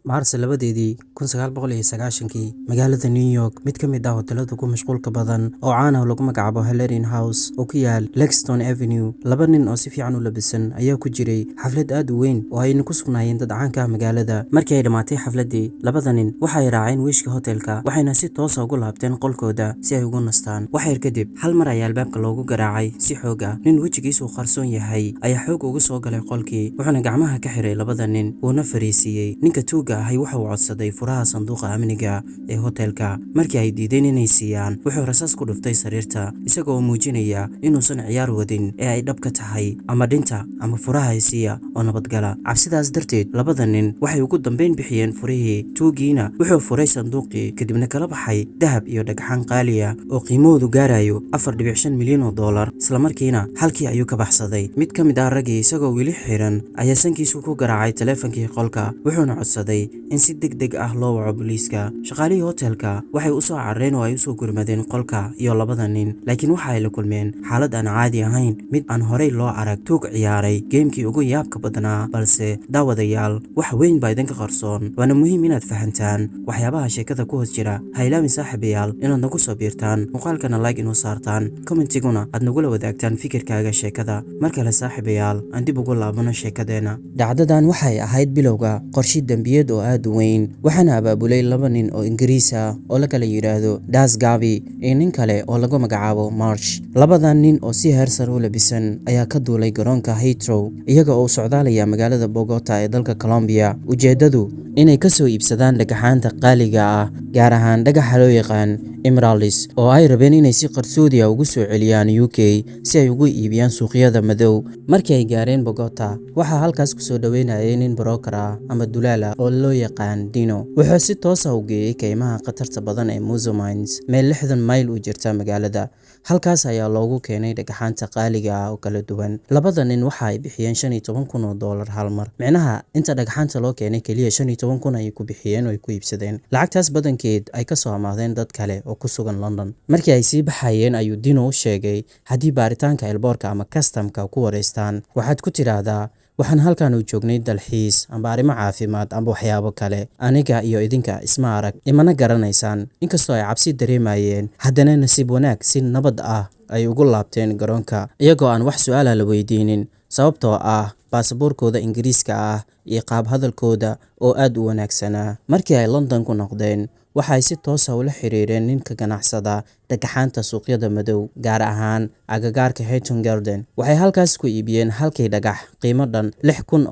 Maarso labadeedii 1990kii magaalada New York mid ka mid ah hoteelada ku mashquulka badan oo caan ah oo lagu magacaabo Hellenian House oo ku yaal Lexington Avenue. Laba nin oo si fiican u labisan ayaa ku jiray xaflad aad u weyn oo ay ku sugnaayeen dad caan ka ah magaalada. Markii ay dhamaatay xafladii, labada nin waxay raaceen wiishka hoteelka waxayna si toos ah ugu laabteen qolkooda si ay ugu nastaan. Wax yar kadib, hal mar ayaa albaabka loogu garaacay si xoog ah. Nin wejigiisu qarsoon yahay ayaa xoog ugu soo galay qolkii, wuxuuna gacmaha ka xiray labada nin uuna fariisiyay. Ninka tuuga ahi waxa uu codsaday furaha sanduuqa amniga ee hoteelka. Markii ay diideen inay siiyaan, wuxuu rasaas ku dhuftay sariirta isagoo muujinaya inuusan ciyaar wadin ee ay dhab ka tahay ama dhinta ama furaha isiya oo nabadgala. Cabsidaas darteed, labada nin waxay ugu dambeyn bixiyeen furihii. Tuugiina wuxuu furay sanduuqii kadibna kala baxay dahab iyo dhagxaan qaali ah oo qiimahoodu gaarayo $4.5 milyan. Isla markiina halkii ayuu ka baxsaday. Mid ka mid ah raggii isagoo weli xiran ayaa sankiisu ku garaacay taleefankii qolka, wuxuuna codsaday in si degdeg ah loo waco booliiska. Shaqaalihii hoteelka waxay u soo carareen oo ay u soo gurmadeen qolka iyo labada nin, laakiin waxa ay la kulmeen xaalad aan caadi ahayn, mid aan horey loo arag. Tuug ciyaaray geemkii ugu yaabka badnaa, balse daawadayaal, wax weyn baa idinka qarsoon. Waana muhiim inaad fahantaan waxyaabaha sheekada ku hoos jira. Ha ilaawin saaxiibayaal inaad nagu soo biirtaan, muuqaalkana like inoo saartaan, commentiguna aad nagula wadaagtaan fikirkaaga sheekada. Mar kale saaxiibayaal, aan dib ugu laabano sheekadeena. Dhacdadan waxay ahayd bilowga qorshe dambiyeed oo aad u weyn, waxaana abaabulay laba nin oo Ingiriis ah oo la kala yiraahdo Das Gabi iyo nin kale oo lagu magacaabo Marsh. Labadan nin oo si heer sare u labisan ayaa ka duulay garoonka Heathrow iyaga oo socdaalaya magaalada Bogota ee dalka Colombia. Ujeedadu inay ka soo iibsadaan dhagaxaanta qaaliga ah, gaar ahaan dhagaxa loo yaqaan emeralds oo ay rabeen inay si qarsoodi ah ugu soo celiyaan UK si ay ugu iibiyaan suuqyada madow. Markii ay gaareen Bogota, waxaa halkaas ku soo dhaweynayay nin broker ah ama dulaal ah oo loo yaqaan Dino. Wuxuu si toos ah u geeyay kaymaha khatarta badan ee Muzo Mines, meel 60 mayl u jirta magaalada. Halkaas ayaa loogu keenay dhagaxaanta qaaliga ah oo kala duwan. Labada nin waxa ay bixiyeen $15,000 hal mar. Micnaha inta dhagaxaanta loo keenay kaliya $15,000 ay ku bixiyeen oo ay ku iibsadeen. Lacagtaas badankeed ay ka soo amaadeen dad kale oo ku sugan London. Markii ay sii baxayeen ayuu Dino u sheegay, haddii baaritaanka elboorka ama customka ku wareystaan, waxaad ku tiraahdaa waxaan halkan u joognay dalxiis amba arrimo caafimaad amba waxyaabo kale. Aniga iyo idinka isma arag, imana garanaysaan. Inkastoo ay cabsi dareemayeen, haddana nasiib wanaag si nabad ah ay ugu laabteen garoonka iyagoo aan wax su'aal ah la weydiinin, sababtoo ah baasaboorkooda Ingiriiska ah iyo qaab hadalkooda oo aad u wanaagsanaa. Markii ay London ku noqdeen, waxay si toos ah ula xiriireen ninka ganacsada dhagaxaanta suuqyada madow, gaar ahaan agagaarka Hayton Garden. Waxay halkaas ku iibiyeen halkii dhagax qiimo dhan £6,000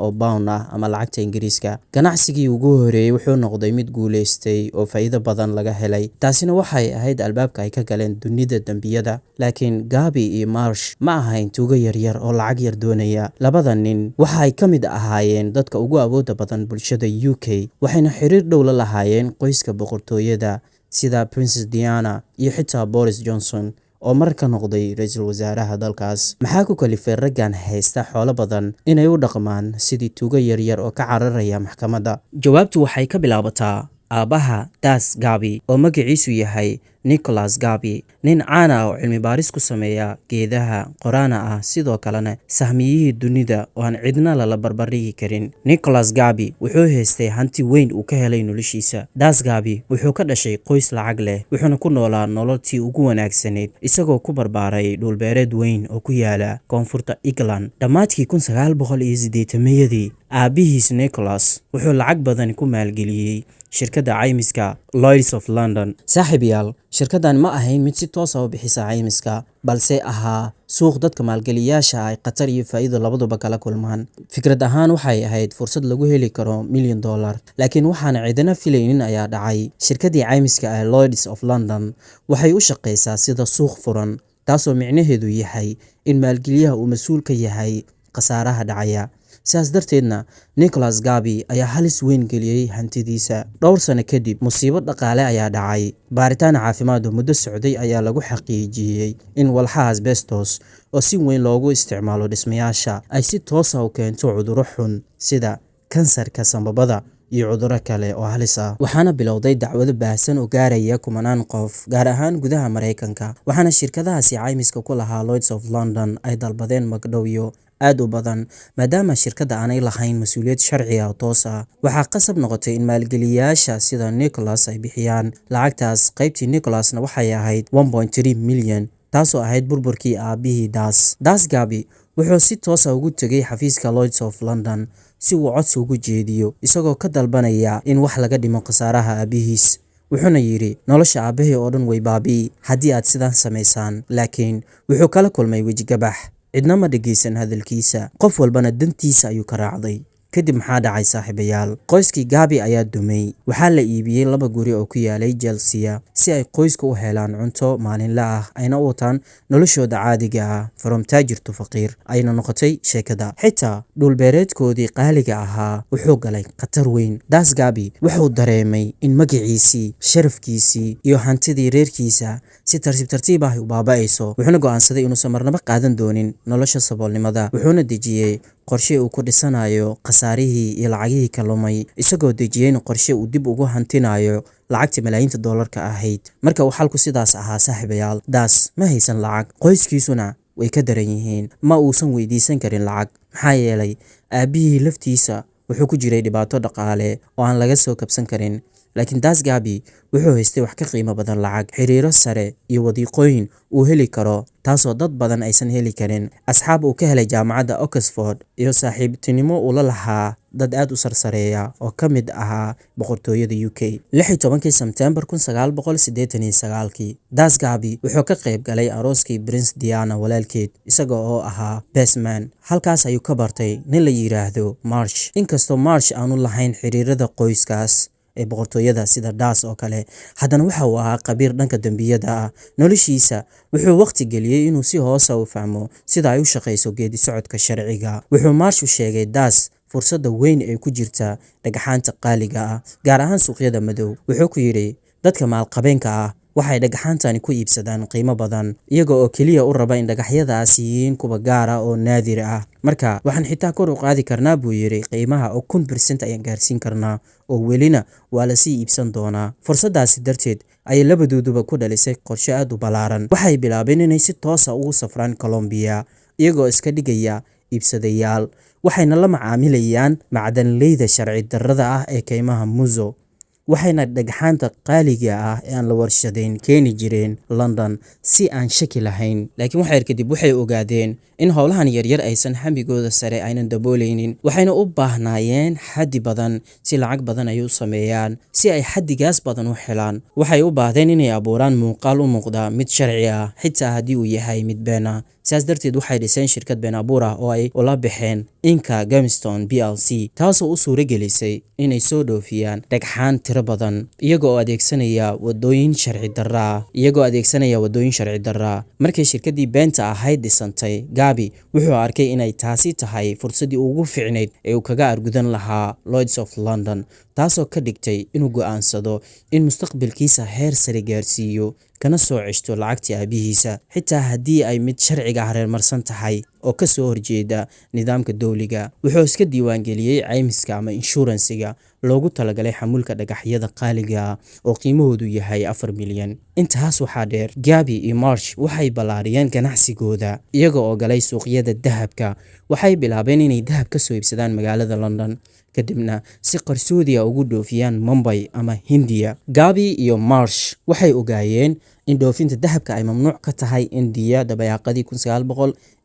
ah ama lacagta Ingiriiska. Ganacsigii ugu horeeyay wuxuu noqday mid guuleystay oo faa'iido badan laga helay. Taasina waxay ahayd albaabka ay ka galeen dunida dambiyada. Laakiin Gabi iyo Marsh ma ahayn tuugo yaryar oo lacag yar doonaya. Labada nin waxay ka mid ahaayeen dadka ugu awoodda badan bulshada UK, waxayna xiriir dhow la lahaayeen qoyska boqortooyada sida Princess Diana iyo xitaa Boris Johnson oo mar ka noqday ra'iisul wasaaraha dalkaas. Maxaa ku kalifay raggan haysta xoolo badan inay u dhaqmaan sidii tuugo yaryar oo ka cararaya maxkamadda? Jawaabtu waxay ka bilaabataa aabaha Das Gabi oo magaciisu yahay Nicholas Gabi, nin caan ah oo cilmi baaris ku sameeya geedaha, qoraana ah, sidoo kalena sahmiyihii dunida oo aan cidna lala barbardhigi karin. Nicholas Gabi wuxuu haystay hanti weyn uu ka helay noloshiisa. Das Gabi wuxuu ka dhashay qoys lacag leh, wuxuuna ku noolaa nololtii ugu wanaagsanayd isagoo ku barbaaray dhul beereed weyn oo ku yaala koonfurta England. Dhammaadkii 1980-yadii, aabihiis Nicholas wuxuu lacag badan ku maalgeliyay shirkadda caymiska Lloyd's of London. Saaxiibayaal, shirkaddan ma ahayn mid si toos ah u bixisa caymiska, balse ahaa suuq dadka maalgeliyaasha ay khatar iyo faa'iido labaduba kala kulmaan. Fikrad ahaan waxay ahayd fursad lagu heli karo $1 milyan, laakiin waxaan cidina filaynin ayaa dhacay. Shirkaddii caymiska ee Lloyd's of London waxay u shaqeysaa sida suuq furan, taasoo micnaheedu yahay in maalgeliyaha uu mas'uul ka yahay khasaaraha dhacaya. Sidaas darteedna, Nicholas Gabi ayaa halis weyn geliyay hantidiisa. Dhowr sano kadib, musiibo dhaqaale ayaa dhacay. Baaritaan caafimaad oo muddo socday ayaa lagu xaqiijiyay in walxaha asbestos oo si weyn loogu isticmaalo dhismayaasha ay si toos ah u keento cudurro xun sida kansarka sanbabada iyo cudurro kale oo halis ah. Waxaana bilowday dacwado baahsan oo gaaraya kumanaan qof, gaar ahaan gudaha Mareykanka. Waxaana shirkadahaasi caymiska ku lahaa Lloyd's of London ay dalbadeen magdhowyo aad u badan maadaama shirkadda aanay lahayn mas'uuliyad sharci ah oo toos ah. Waxaa qasab noqotay in maalgeliyayaasha sida Nicholas ay bixiyaan lacagtaas. Qaybtii Nicholasna waxay ahayd 1.3 milyan, taasoo ahayd burburkii aabihii Das Gabi wuxuu si toos ah ugu tegay xafiiska Lloyds of London si uu codsi ugu jeediyo, isagoo ka dalbanaya in wax laga dhimo khasaaraha aabihiis. Wuxuuna yidhi, nolosha aabahii oo dhan way baabi'i haddii aad sidaan samaysaan. Laakiin wuxuu kala kulmay wejigabax. Cidna ma dhegaysan hadalkiisa, qof walbana dantiisa ayuu ka raacday. Kadib maxaa dhacay saaxiibayaal? Qoyskii Gabi ayaa dumay. Waxaa la iibiyey 2 guri oo ku yaalay Chelsea si ay qoysku u helaan cunto maalinle ah ayna u wataan noloshooda caadiga ah. From taajir to faqiir ayna noqotay sheekada. Xitaa dhulbeereedkoodii qaaliga ahaa wuxuu galay khatar weyn. Das Gabi wuxuu dareemay in magaciisii, sharafkiisii iyo hantidii reerkiisa si tartiib tartiib ah u baaba'ayso. Wuxuuna go'aansaday inuusan marnaba qaadan doonin nolosha saboolnimada. Wuxuuna dejiyey qorshe uu ku dhisanayo khasaarihii iyo lacagihii ka lumay, isagoo dejiyeyna qorshe uu dib ugu hantinayo lacagtii malaayiinta doolarka ahayd. Marka uu xalku sidaas ahaa saaxiibayaal, Das ma haysan lacag, qoyskiisuna way ka daran yihiin. Ma uusan weydiisan karin lacag maxaa yeelay aabihii laftiisa wuxuu ku jiray dhibaato dhaqaale oo aan laga soo kabsan karin. Laakiin Das Gabi wuxuu haystay wax ka qiimo badan lacag, xiriiro sare iyo wadiiqooyin uu heli karo, taasoo dad badan aysan heli karin. Asxaab uu ka helay jaamacadda Oxford iyo saaxiibtinimo uu la lahaa dad aad u sarsareeya oo ka mid ahaa boqortooyada UK. 16 Sebtembar 1989 Das Gabi wuxuu ka qayb galay arooskii Prince Diana walaalkeed, isaga oo ahaa best man. Halkaas ayuu ka bartay nin la yiraahdo Marsh. Inkastoo Marsh aanu lahayn xiriirada qoyskaas ee boqortooyada sida Das oo kale, haddana waxa uu ahaa khabiir dhanka dambiyada ah. Noloshiisa wuxuu waqti geliyey inuu si hoose u fahmo sida ay u shaqeyso geedi socodka sharciga. Wuxuu Marsh u sheegay Das fursadda weyn ee ku jirta dhagxaanta qaaliga ah, gaar ahaan suuqyada madow. Wuxuu ku yidhi, dadka maalqabeenka ah waxay dhagxaantani ku iibsadaan qiimo badan, iyaga oo keliya u raba in dhagaxyadaasi yihiin kuwa gaar ah oo naadir ah. Marka waxaan xitaa kor u qaadi karnaa buu yidhi qiimaha oo 1% ayaan gaarsiin karnaa, oo welina waa la sii iibsan doonaa. Fursaddaasi darteed ayay labadooduba ku dhalisay qorshe aad u ballaaran. Waxay bilaabeen inay si toos ah ugu safraan Colombia, iyagoo iska dhigaya iibsadayaal, waxayna la macaamilayaan macdanleyda sharci darrada ah ee kaymaha Muzo. Waxayna dhagxaanta qaaliga ah ee aan la warshadayn keeni jireen London si aan shaki lahayn. Laakiin wax yar kadib waxay ogaadeen in howlahan yaryar aysan xamigooda sare aynan dabooleynin. Waxayna u baahnaayeen xaddi badan si lacag badan ay u sameeyaan. Si ay xaddigaas badan u helaan, waxay u baahdeen inay abuuraan muuqaal u muuqda mid sharci ah, xitaa haddii uu yahay mid been ah. Sidaas darteed waxay dhiseen shirkad been abuur ah oo ay ula baxeen Inca Gemstone PLC, taasoo u suuragelisay inay soo dhoofiyaan dhagxaan tiro badan iyaga oo adeegsanaya wadooyin sharci darra. Markay shirkaddii beenta ahayd dhisantay, Gabi wuxuu arkay inay taasi tahay fursaddii ugu fiicnayd ee uu kaga argudan lahaa Lloyds of London, taasoo ka dhigtay inuu go'aansado in mustaqbalkiisa heer sare gaarsiiyo, kana soo ceshto lacagtii aabihiisa, xitaa haddii ay mid sharciga hareermarsan tahay oo ka soo horjeeda nidaamka dowliga. Wuxuu iska diiwaangeliyey caymiska ama inshuransiga loogu talagalay xamuulka dhagaxyada qaaliga ah oo qiimahoodu yahay 4 milyan. Intaas waxaa dheer, Gabi iyo Marsh waxay ballaariyeen ganacsigooda iyaga oo galay suuqyada dahabka. Waxay bilaabeen inay dahab ka soo iibsadaan magaalada London, kadibna si qarsoodi ah ugu dhoofiyaan Mumbai ama Hindiya. Gabi iyo Marsh waxay ogaayeen in dhoofinta dahabka ay mamnuuc ka tahay Indiya dabayaaqadii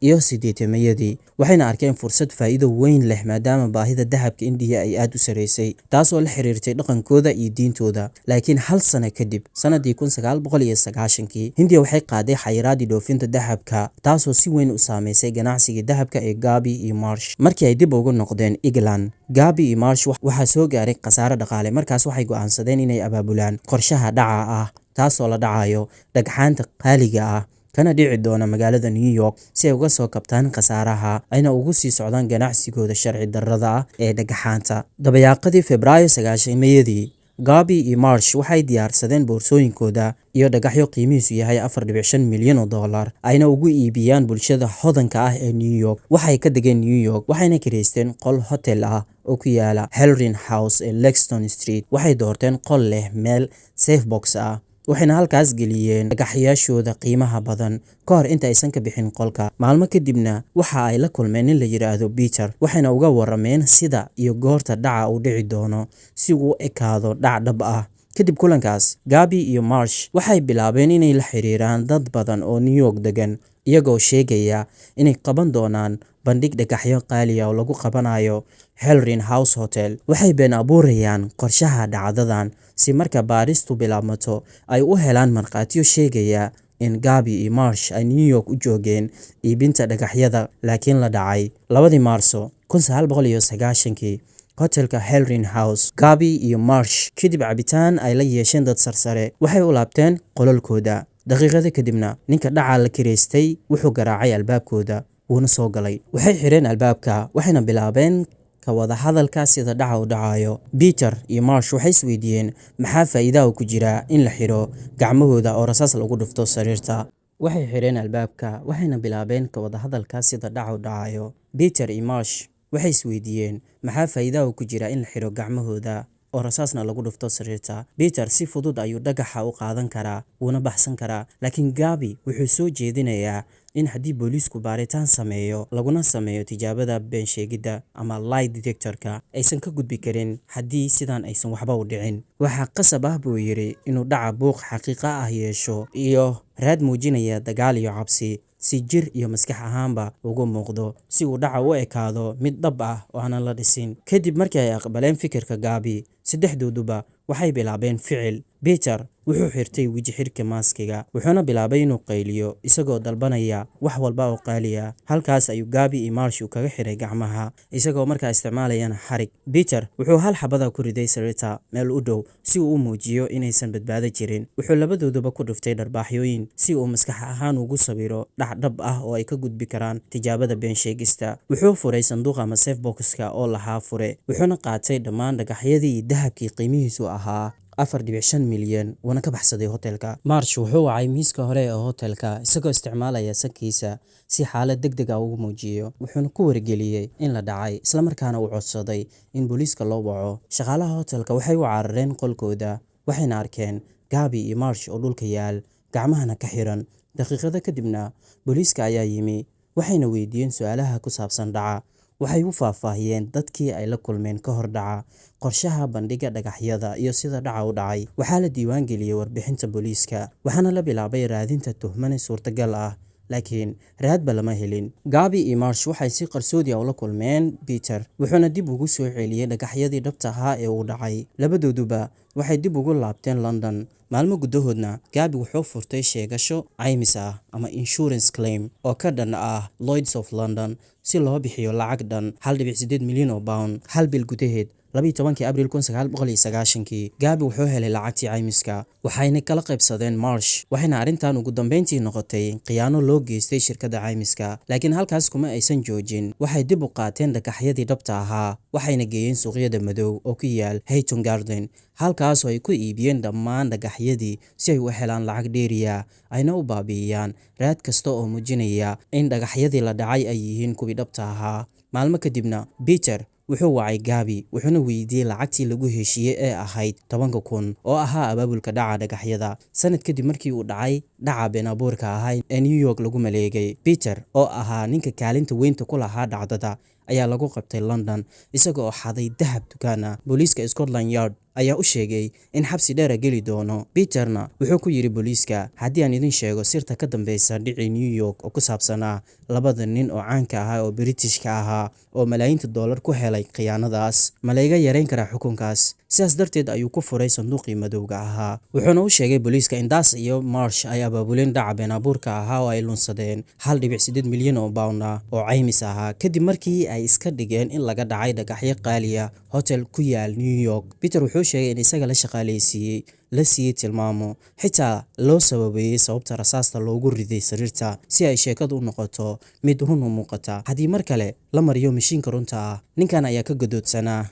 1980-yadii. Waxayna arkeen fursad faa'iido weyn leh maadaama baahida dahabka Indiya ay aad u sareysay, taasoo la xiriirtay dhaqankooda iyo diintooda. Laakiin hal sano kadib, sanadii 1990, Hindiya waxay qaaday xayiraadii dhoofinta dahabka, taasoo si weyn u saameysay ganacsiga dahabka ee Gabi iyo Marsh. Markii ay dib ugu noqdeen England, Gabi iyo Marsh waxaa soo gaaray khasaare dhaqaale. Markaas waxay go'aansadeen inay abaabulaan qorshaha dhaca ah, taasoo la dhacayo dhagxaanta qaaliga ah kana dhici doona magaalada New York si ay uga soo kabtaan khasaaraha ayna ugu sii socdaan ganacsigooda sharci darrada ah ee dhagxaanta. Dabayaaqadii Febraayo 90-yadii, Gabi iyo Marsh waxay diyaarsadeen boorsooyinkooda iyo dhagaxyo qiimihiisu yahay 4.5 milyan oo dollar ayna ugu iibiyaan bulshada hodanka ah ee New York. Waxay ka degeen New York, waxayna kireysteen qol hotel ah oo ku yaala Hellrin House ee Lexington Street. Waxay doorteen qol leh meel safe box ah, waxayna halkaas geliyeen dhagaxyaashooda qiimaha badan ka hor inta aysan ka bixin qolka. Maalmo kadibna waxa ay la kulmeen nin la yiraahdo Peter, waxayna uga warameen sida iyo goorta dhaca uu dhici doono si uu u ekaado dhac dhab ah. Kadib kulankaas, Gabby iyo Marsh waxay bilaabeen inay la xiriiraan dad badan oo New York degan, iyagoo sheegaya inay qaban doonaan bandhig dhagaxyo qaali ah oo lagu qabanayo Hellrin House Hotel. Waxay been abuurayaan qorshaha dhacdadan si marka baaristu bilaabmato ay u helaan markhaatiyo sheegaya in Gabby iyo Marsh ay New York u joogeen iibinta dhagaxyada, laakiin la dhacay 2 Maarso 1990 hotelka Hellrin House. Gabby iyo Marsh kadib cabitaan ay la yeesheen dad sarsare waxay u laabteen qolalkooda. Daqiiqado kadibna ninka dhaca la kireystay wuxuu garaacay albaabkooda wuuna soo galay. Waxay xireen albaabka waxayna bilaabeen ka wada hadalka sida dhaca u dhacayo. Peter iyo Marsh waxay isweydiiyeen maxaa faa'iido ku jira in la xiro gacmahooda oo rasaas lagu dhufto sariirta. Waxay xireen albaabka waxayna bilaabeen ka wada hadalka sida dhaca u dhacayo. Peter iyo Marsh waxay isweydiiyeen maxaa faa'iido ku jira in la xiro gacmahooda oo rasaasna lagu dhufto sariirta. Peter si fudud ayuu dhagaxa u qaadan karaa wuuna baxsan karaa, laakiin Gabby wuxuu soo jeedinayaa in haddii booliisku baaritaan sameeyo laguna sameeyo tijaabada been sheegidda ama lie detector-ka aysan ka gudbi karin haddii sidan aysan waxba u dhicin. Waxaa qasab ah buu yiri inuu dhaca buuq xaqiiqo ah yeesho iyo raad muujinaya dagaal iyo cabsi si jir iyo maskax ahaanba ugu muuqdo, si uu dhaca u ekaado mid dhab ah oo aanan la dhisin. Kadib markii ay aqbaleen fikirka Gabby, saddexdooduba waxay bilaabeen ficil. Peter wuxuu xirtay weji xirka maaskiga wuxuuna bilaabay inuu qayliyo isagoo dalbanaya wax walba oo qaali ah. Halkaas ayuu Gabby iyo Marsh kaga xiray gacmaha isagoo markaa isticmaalayana xarig. Peter wuxuu hal xabada ku riday sariirta meel u dhow si uu u muujiyo inaysan badbaado jirin. Wuxuu labadooduba ku dhuftay dharbaaxyooyin si uu maskax ahaan ugu sawiro dhac dhab ah oo ay ka gudbi karaan tijaabada been sheegista. Wuxuu furay sanduuqa ama safe box-ka oo lahaa fure wuxuuna qaatay dhammaan dhagaxyadii iyo dahabkii qiimihiisu ahaa 4.5 milyan wuuna ka baxsaday hotelka. Marsh wuxuu wacay miiska hore ee hotelka isagoo isticmaalaya sankiisa si xaalad degdeg ah ugu muujiyo. Wuxuuna ku wargeliyay in la dhacay isla markaana uu codsaday in booliiska loo waco. Shaqaalaha hotelka waxay u carareen qolkooda waxayna arkeen Gabby iyo Marsh oo dhulka yaal gacmahana ka xiran. Daqiiqado kadibna booliiska ayaa yimi waxayna weydiiyeen su'aalaha ku saabsan dhaca. Waxay u faahfaahiyeen dadkii ay la kulmeen ka hor dhaca, qorshaha bandhiga dhagaxyada iyo sida dhaca u dhacay. Waxaa la diiwaan geliyay warbixinta booliiska waxaana la bilaabay raadinta tuhmane suurtagal ah, laakiin raadba lama helin. Gabby iyo Marsh waxay si qarsoodi ah ula kulmeen Peter wuxuuna dib ugu soo celiyay dhagaxyadii dhabta ahaa ee uu dhacay. Labadooduba waxay dib ugu laabteen London. Maalmo gudahoodna Gabby wuxuu furtay sheegasho caymis ah ama insurance claim oo ka dhan ah Lloyds of London si loo bixiyo lacag dhan 1.8 milyan oo pound. Hal bil gudaheed 12 Abriil 1990 Gabby wuxuu helay lacagtii caymiska waxayna kala qaybsadeen Marsh waxayna arrintan ugu dambeyntii noqotay khiyaano loo geystay shirkadda caymiska. Laakiin halkaas kuma aysan joojin, waxay dib u qaateen dhagaxyadii dhabta ahaa waxayna geeyeen suuqyada madow oo ku yaal Hayton Garden halkaas oo ay ku iibiyeen dhammaan dhagaxyadii si ay u helaan lacag dheeriya ayna u baabi'iyaan raad kasta oo muujinaya in dhagaxyadii la dhacay ay yihiin kuwii dhabta ahaa. Maalmo kadibna Peter wuxuu wacay Gabby wuxuuna weydiiyay lacagtii lagu heshiiyey ee ahayd 10,000 oo ahaa abaabulka dhaca dhagaxyada. Sanad kadib markii uu dhacay dhaca been abuurka ahaa ee New York lagu maleegay, Peter oo ahaa ninka kaalinta weynta ku lahaa dhacdada ayaa lagu qabtay London isaga oo xaday dahab dukaan ah. Booliiska Scotland Yard ayaa u sheegay in xabsi dheer geli doono. Peterna wuxuu ku yiri booliiska haddii aan idin sheego sirta ka dambeysa dhicii New York oo ku saabsanaa labada nin oo caanka ahaa oo Britishka ahaa oo malaayiinta dollar ku helay khiyaanadaas, ma la iga yareyn karaa xukunkaas? Sidaas darteed ayuu ku furay sanduuqii madowga ahaa. Wuxuuna u sheegay booliiska in Das iyo Marsh ay abaabuleen dhaca been abuurka ahaa oo ay lunsadeen 1.8 milyan oo pound ah oo caymis ahaa kadib markii ay iska dhigeen in laga dhacay dhagaxyo qaali ah hotel ku yaal New York. Peter wuxuu sheegay in isaga la shaqaaleysiiyey la siiyey tilmaamo xitaa loo sababeeyay sababta rasaasta loogu riday sariirta si ay sheekadu u noqoto mid run u muuqata haddii mar kale la mariyo mashiinka runta ah. Ninkan ayaa ka gadoodsanaa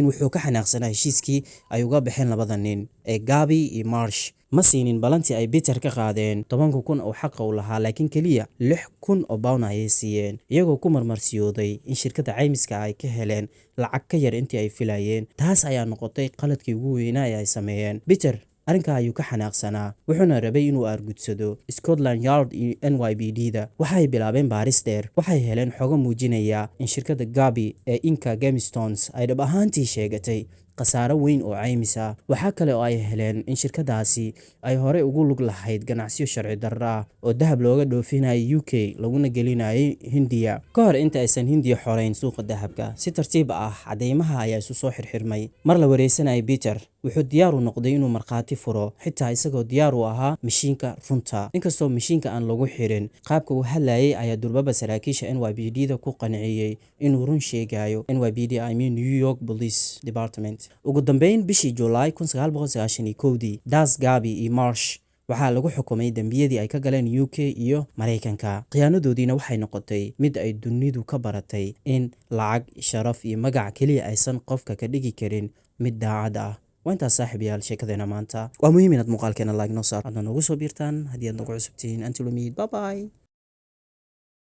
wuxuu ka xanaaqsanaa heshiiskii ay uga baxeen labada nin ee Gabby iyo Marsh. ma siinin balantii ay Peter ka qaadeen 10,000 oo xaq u lahaa laakiin kaliya 6,000 oo pound ay siiyeen iyagoo ku marmarsiyooday in shirkadda caymiska ay ka heleen lacag ka yar intii ay filayeen. Taas ayaa noqotay qaladkii ugu weynaa ee ay sameeyeen. Peter arrinka ayuu ka xanaaqsanaa wuxuuna rabay inuu argudsado Scotland Yard iyo NYPD-da. waxay bilaabeen baaris dheer. waxay heleen xogo muujinaya in shirkadda Gabi ee Inca Gemstones ay dhab ahaantii sheegatay khasaaro weyn oo caymis ah. waxaa kale oo ay heleen in shirkadaasi ay hore ugu lug lahayd ganacsiyo sharci darro ah oo dahab looga dhoofinayay UK laguna gelinayay Hindiya ka hor inta aysan Hindiya xoreyn suuqa dahabka. si tartiib ah cadeymaha ayaa isu soo xirxirmay. mar la wareysanayay Peter wuxuu diyaar u noqday inuu markhaati furo, xitaa isagoo diyaar u ahaa mashiinka runta. inkastoo mashiinka aan lagu xirin, qaabka uu hadlayay ayaa durbaba saraakiisha NYPD-da ku qanciyay inuu run sheegayo. NYPD, I mean New York Police Department. ugu dambeyn bishii July 1991 Das, Gabi iyo Marsh waxaa lagu xukumay dambiyadii ay ka galeen UK iyo Mareykanka. khiyaanadoodiina waxay noqotay mid ay dunidu ka baratay in lacag, sharaf iyo magac kaliya aysan qofka ka dhigi karin mid daacad ah. waa intaas saaxiibayaal sheekadeena maanta. waa muhiim inaad muuqaalkeena like noo saar, adna noogu soo biirtaan haddii aad nagu cusubtihiin. Until we meet, bye bye.